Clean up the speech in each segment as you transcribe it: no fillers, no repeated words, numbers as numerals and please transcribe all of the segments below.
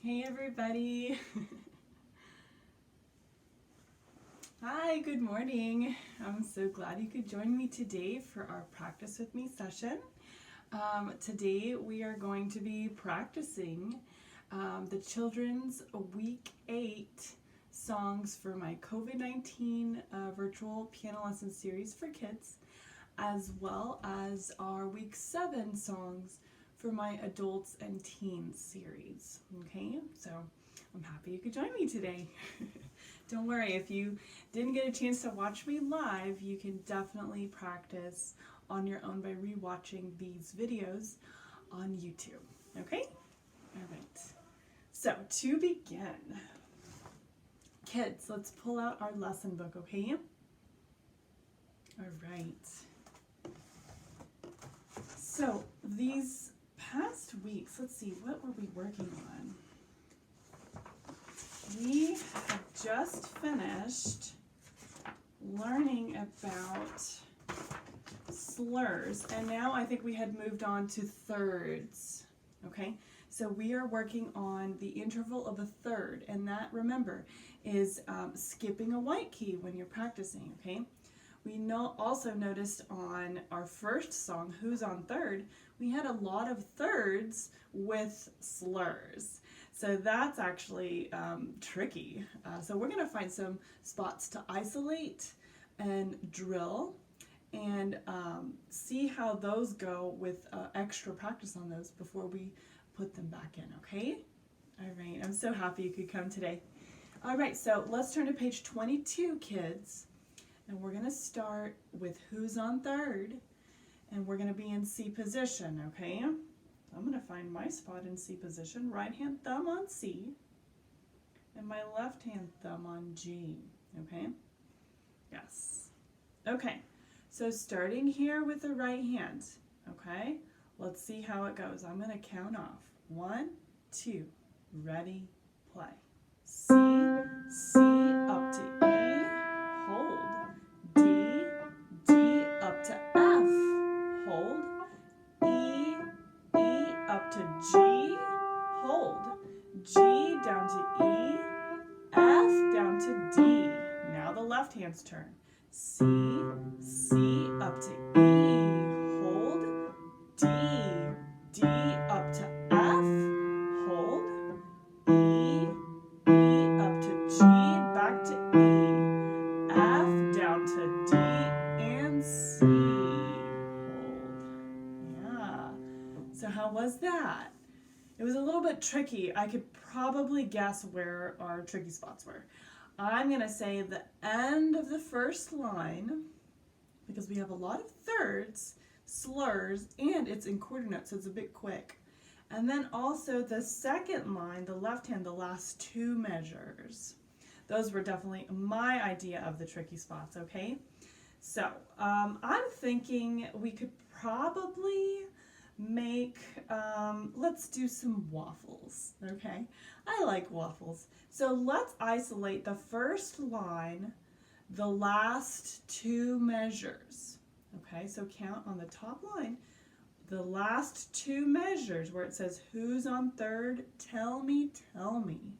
Hey everybody. Hi, good morning. I'm so glad you could join me today for our Practice With Me session. Today we are going to be practicing the Children's Week 8 songs for my COVID-19 virtual piano lesson series for kids, as well as our Week 7 songs for my adults and teens series. Okay, so I'm happy you could join me today. Don't worry, if you didn't get a chance to watch me live, you can definitely practice on your own by rewatching these videos on YouTube. Okay? All right. So to begin, kids, let's pull out our lesson book, okay? All right. So these past weeks, let's see, what were we working on? We have just finished learning about slurs, and now I think we had moved on to thirds, okay? So we are working on the interval of a third, and that, remember, is skipping a white key when you're practicing, okay? We also noticed on our first song, Who's on Third, we had a lot of thirds with slurs. So that's actually tricky. So we're going to find some spots to isolate and drill and see how those go with extra practice on those before we put them back in, okay? All right, I'm so happy you could come today. All right, so let's turn to page 22, kids. And we're going to start with Who's on Third, and we're going to be in C position, okay? I'm going to find my spot in C position, right hand thumb on C, and my left hand thumb on G, okay? Yes. Okay, so starting here with the right hand, okay? Let's see how it goes. I'm going to count off. 1, 2, ready, play. C, C, up to E, hold. D, D, up to F, hold. E, E, up to G, hold. G, down to E, F, down to D. Now the left hand's turn. C, C, up to E, hold. D, D, up to F, hold. E, E, up to G, back to E. F, down to D, and C. Hold. Yeah. So how was that? It was a little bit tricky. I could probably guess where our tricky spots were. I'm going to say the end of the first line, because we have a lot of thirds, slurs, and it's in quarter notes, so it's a bit quick. And then also the second line, the left hand, the last two measures. Those were definitely my idea of the tricky spots, okay? So I'm thinking we could probably make, let's do some waffles, okay? I like waffles. So let's isolate the first line, the last two measures, okay? So count on the top line, the last two measures where it says, Who's on third? Tell me, tell me.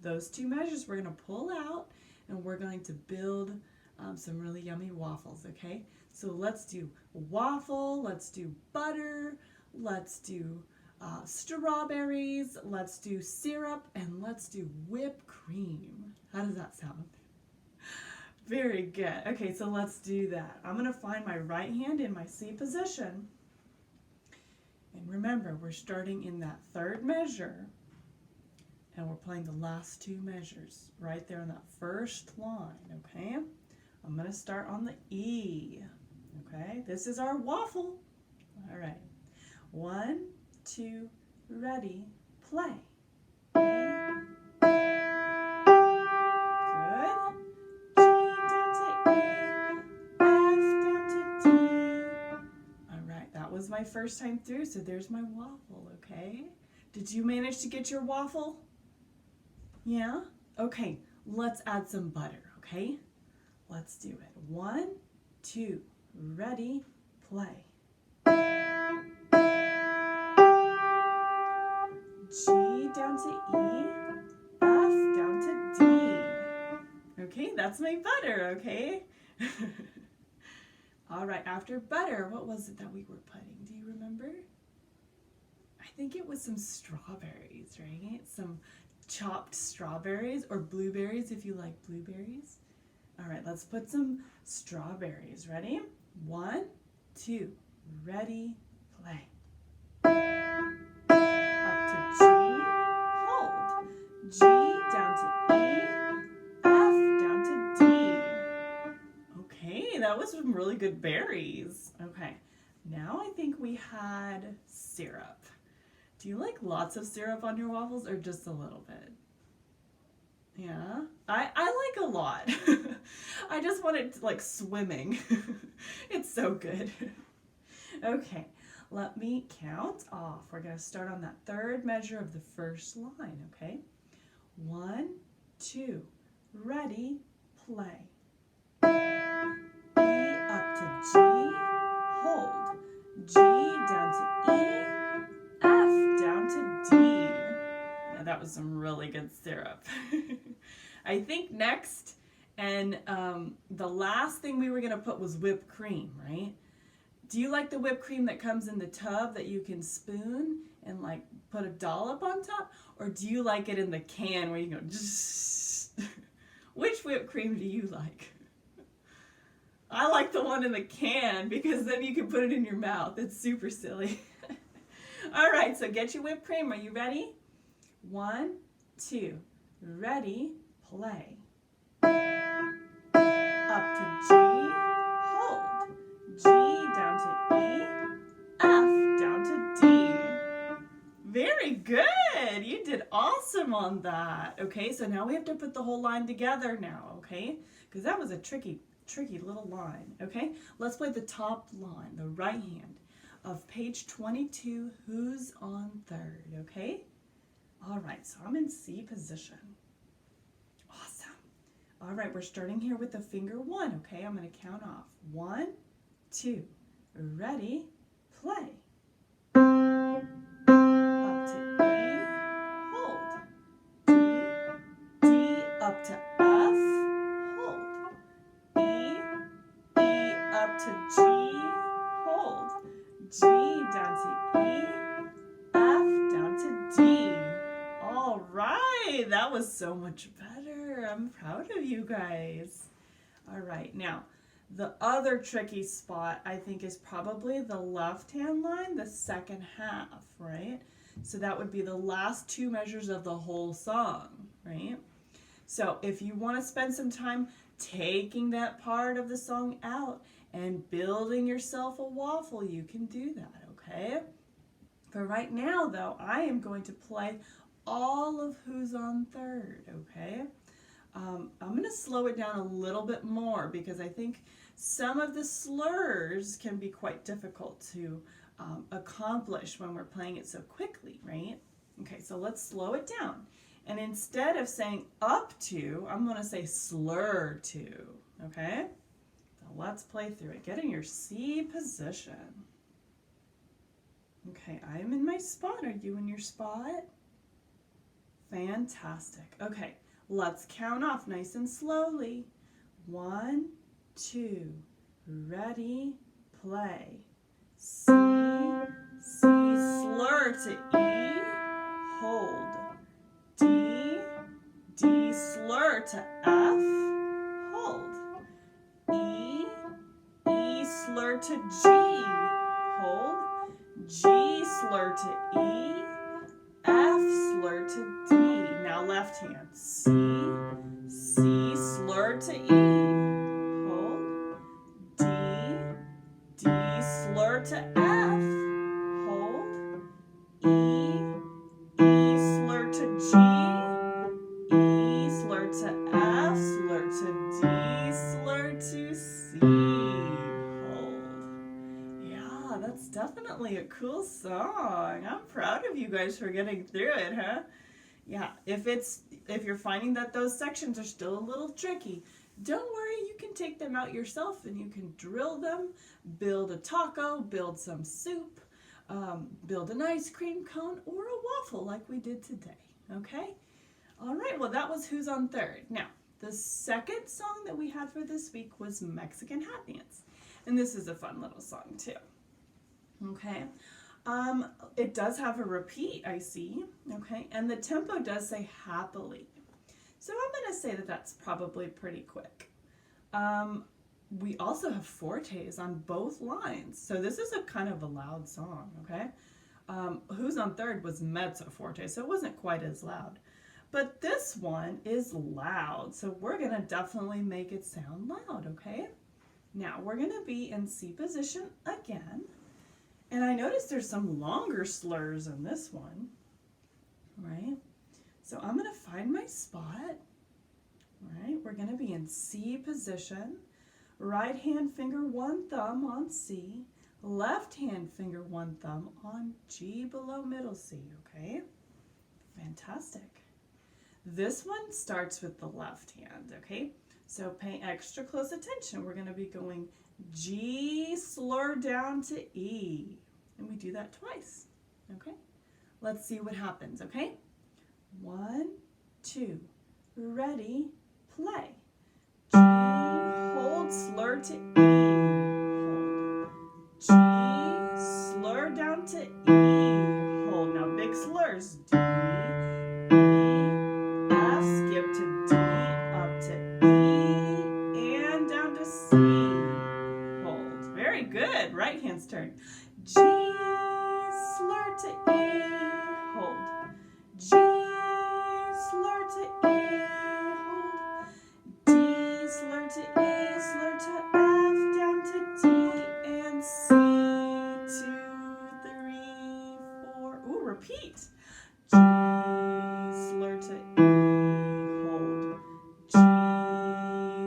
Those two measures we're going to pull out, and we're going to build some really yummy waffles, okay? So let's do waffle, let's do butter, let's do strawberries, let's do syrup, and let's do whipped cream. How does that sound? Very good. Okay, so let's do that. I'm going to find my right hand in my C position. And remember, we're starting in that third measure, and we're playing the last two measures right there in that first line, okay? I'm going to start on the E, okay? This is our waffle. All right. 1, 2, ready, play. E. Good. G down to E, F down to D. All right, that was my first time through, so there's my waffle, okay? Did you manage to get your waffle? Yeah? Okay, let's add some butter, okay? Let's do it. 1, 2, ready, play. G down to E, that's my butter, okay? All right, after butter, what was it that we were putting? Do you remember? I think it was some strawberries, right? Some chopped strawberries or blueberries if you like blueberries. All right, let's put some strawberries. Ready? 1, 2, ready, play. Up to G, hold. G down to E, F down to D. Okay, that was some really good berries. Okay, now I think we had syrup. Do you like lots of syrup on your waffles or just a little bit? Yeah, I like a lot. I just want it like swimming. It's so good. Okay, let me count off. We're going to start on that third measure of the first line, okay? 1, 2, ready, play. E up to G, hold. G down to E, F down to D. Now that was some really good syrup. I think next, and the last thing we were going to put was whipped cream, right? Do you like the whipped cream that comes in the tub that you can spoon and like put a dollop on top? Or do you like it in the can where you go, which whipped cream do you like? I like the one in the can because then you can put it in your mouth. It's super silly. All right, so get your whipped cream. Are you ready? 1, 2, ready, play. Up to G, hold. G down to E, F down to D. Very good. You did awesome on that. Okay, so now we have to put the whole line together now, okay? Because that was a tricky little line, okay? Let's play the top line, the right hand of page 22, who's on third, okay? All right, so I'm in C position. Awesome. All right, we're starting here with the finger 1, okay? I'm going to count off. 1, 2, ready, play. Up to E, hold. D, D up to F, hold. E, E up to G, hold. G down to E, F down to D. All right, that was so much better. I'm proud of you guys. All right, now the other tricky spot I think is probably the left-hand line, the second half, right? So that would be the last 2 measures of the whole song, right? So if you want to spend some time taking that part of the song out and building yourself a waffle, you can do that, okay? For right now, though, I am going to play all of Who's on Third, okay? I'm going to slow it down a little bit more because I think some of the slurs can be quite difficult to accomplish when we're playing it so quickly, right? Okay, so let's slow it down. And instead of saying up to, I'm going to say slur to, okay? So let's play through it. Get in your C position. Okay, I'm in my spot. Are you in your spot? Fantastic. Okay, let's count off nice and slowly. 1, 2, ready, play. C, C, slur to E, hold. D, D, slur to F, hold. E, E, slur to G, hold. G, slur to E, F, slur to D. Now left hand. C, C, slur to E, hold. D, D, slur to F, hold. E, E, slur to G, E, slur to F, slur to D, slur to C, hold. Yeah, that's definitely a cool song. I'm proud of you guys for getting through it, huh? Yeah, if you're finding that those sections are still a little tricky, don't worry, you can take them out yourself and you can drill them, build a taco, build some soup, build an ice cream cone or a waffle like we did today, okay? All right, well that was Who's on Third. Now, The second song that we had for this week was Mexican Hat Dance. And this is a fun little song too. Okay. It does have a repeat, I see. Okay. And the tempo does say happily. So I'm going to say that that's probably pretty quick. We also have fortes on both lines. So this is a kind of a loud song, okay? Who's on third was mezzo forte, so it wasn't quite as loud. But this one is loud, so we're going to definitely make it sound loud, okay? Now, we're going to be in C position again. And I noticed there's some longer slurs in this one, right? So I'm going to find my spot, right? We're going to be in C position. Right hand finger, one thumb on C. Left hand finger, one thumb on G below middle C, okay? Fantastic. This one starts with the left hand, okay? So pay extra close attention. We're going to be going G slur down to E. And we do that twice, okay? Let's see what happens, okay? 1, 2, ready, play. G, hold, slur to E, hold. G, slur down to E, hold. Now big slurs, D, E, F, skip to D, up to E, and down to C, hold. Very good, right hand's turn. G, slur to E, hold. G, slur to E, hold. D, slur to E, slur to F, down to D, and C, 2, 3, 4. Ooh, repeat. G, slur to E, hold. G,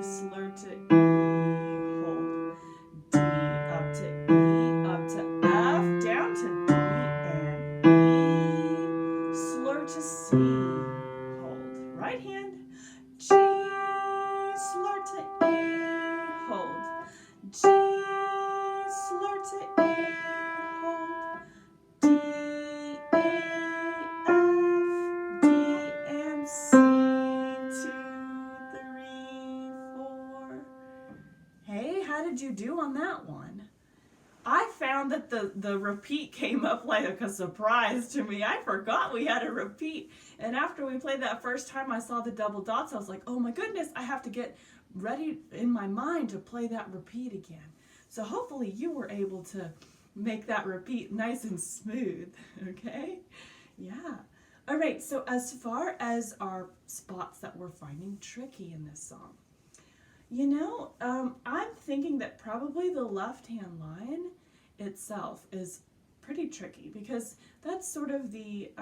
slur to E, hold. D, up to E, up to F, down to D, and E, slur to C, hold. Right hand. G, slur to E, hold. G, slur to E, hold. D, E, F, D, and C, 2, 3, 4. Hey, how did you do on that one? I found that the repeat came up like a surprise to me. I forgot we had a repeat. And after we played that first time, I saw the double dots. I was like, oh my goodness, I have to get ready in my mind to play that repeat again. So hopefully you were able to make that repeat nice and smooth, okay? Yeah. All right, so as far as our spots that we're finding tricky in this song, you know, I'm thinking that probably the left-hand line itself is pretty tricky because that's sort of the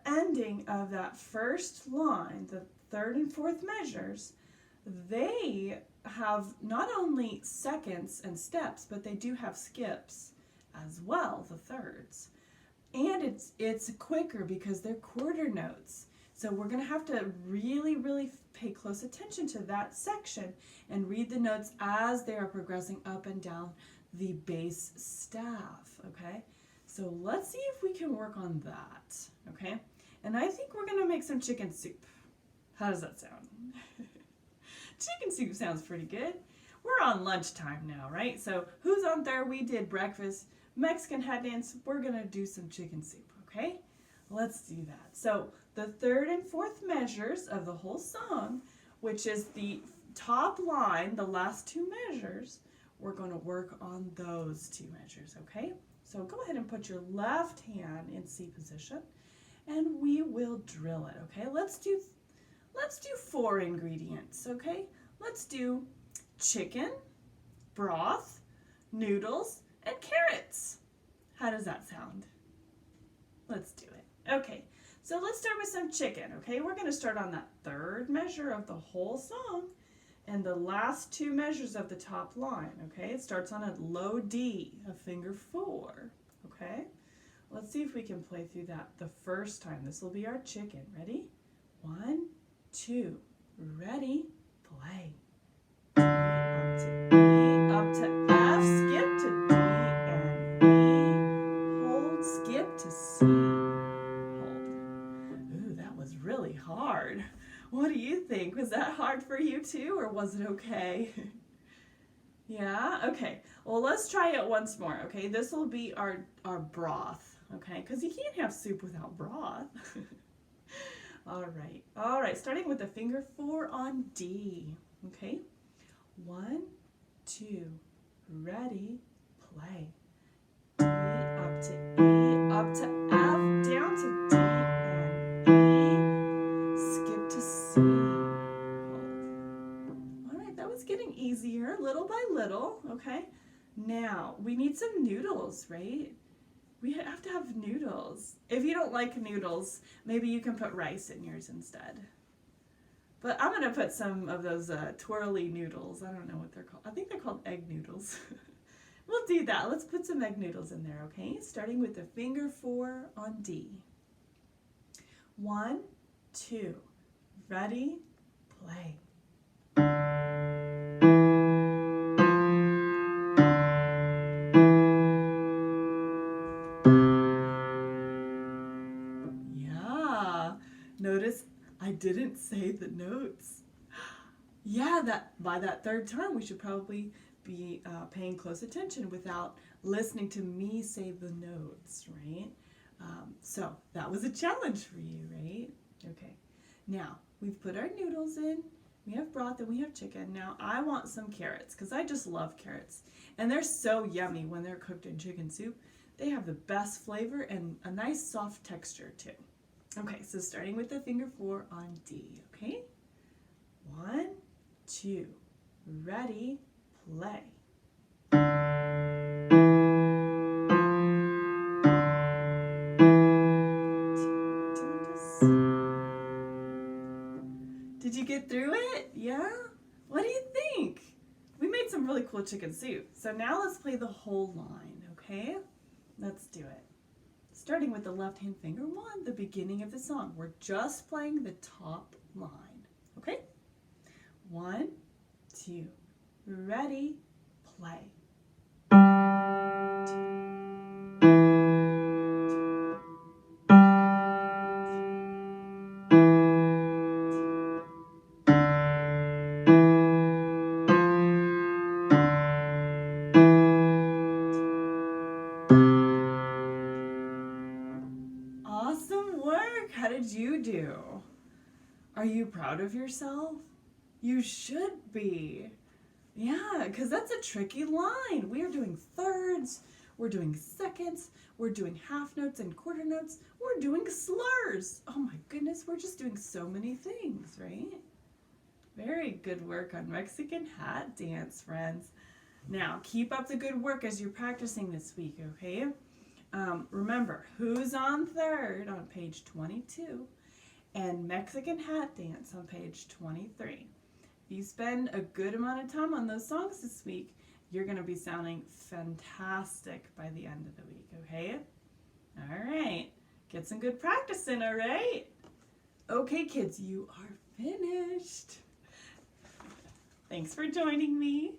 ending of that first line, the third and fourth measures. They have not only seconds and steps, but they do have skips as well, the thirds. And it's quicker because they're quarter notes. So we're going to have to really, really pay close attention to that section and read the notes as they are progressing up and down the bass staff, okay? So let's see if we can work on that, okay? And I think we're going to make some chicken soup. How does that sound? Chicken soup sounds pretty good. We're on lunchtime now, right? So who's on third? We did breakfast. Mexican hat dance. We're going to do some chicken soup, okay? Let's do that. So the third and fourth measures of the whole song, which is the top line, the last two measures, we're going to work on those two measures, okay? So go ahead and put your left hand in C position, and we will drill it, okay? Let's do 4 ingredients, okay? Let's do chicken, broth, noodles, and carrots. How does that sound? Let's do it. Okay, so let's start with some chicken, okay? We're going to start on that third measure of the whole song and the last 2 measures of the top line, okay? It starts on a low D, a finger 4, okay? Let's see if we can play through that the first time. This will be our chicken. Ready? 1, 2, ready, play. D up to E, up to F, skip to D and E, hold, skip to C, hold. Ooh, that was really hard. What do you think? Was that hard for you too, or was it okay? Yeah? Okay. Well, let's try it once more, okay? This will be our broth, okay? Because you can't have soup without broth. All right. All right. Starting with the finger 4 on D, okay? 1, 2, ready, play. D up to E, up to F, down to D, and E, skip to C, hold. All right, that was getting easier little by little, okay? Now, we need some noodles, right? We have to have noodles. If you don't like noodles, maybe you can put rice in yours instead. But I'm going to put some of those twirly noodles. I don't know what they're called. I think they're called egg noodles. We'll do that. Let's put some egg noodles in there, okay? Starting with the finger 4 on D. 1, 2, ready, play. Yeah, notice I didn't say the notes. Yeah, by that third time we should probably be paying close attention without listening to me say the notes, right? So that was a challenge for you, right? Okay, now we've put our noodles in, we have broth and we have chicken. Now I want some carrots because I just love carrots and they're so yummy when they're cooked in chicken soup. They have the best flavor and a nice soft texture too. Okay, so starting with the finger 4 on D, okay? 1, 2, ready, play. Did you get through it? Yeah? What do you think? We made some really cool chicken soup. So now let's play the whole line, okay? Let's do it. Starting with the left-hand finger 1, the beginning of the song. We're just playing the top line, okay? 1, 2, ready, play. Awesome work! How did you do? Are you proud of yourself? You should be. Yeah, because that's a tricky line. We are doing thirds, we're doing seconds, we're doing half notes and quarter notes, we're doing slurs. Oh my goodness, we're just doing so many things, right? Very good work on Mexican hat dance, friends. Now, keep up the good work as you're practicing this week, okay? Remember, who's on third on page 22 and Mexican hat dance on page 23. If you spend a good amount of time on those songs this week, you're going to be sounding fantastic by the end of the week, okay? All right. Get some good practice in, all right? Okay, kids, you are finished. Thanks for joining me.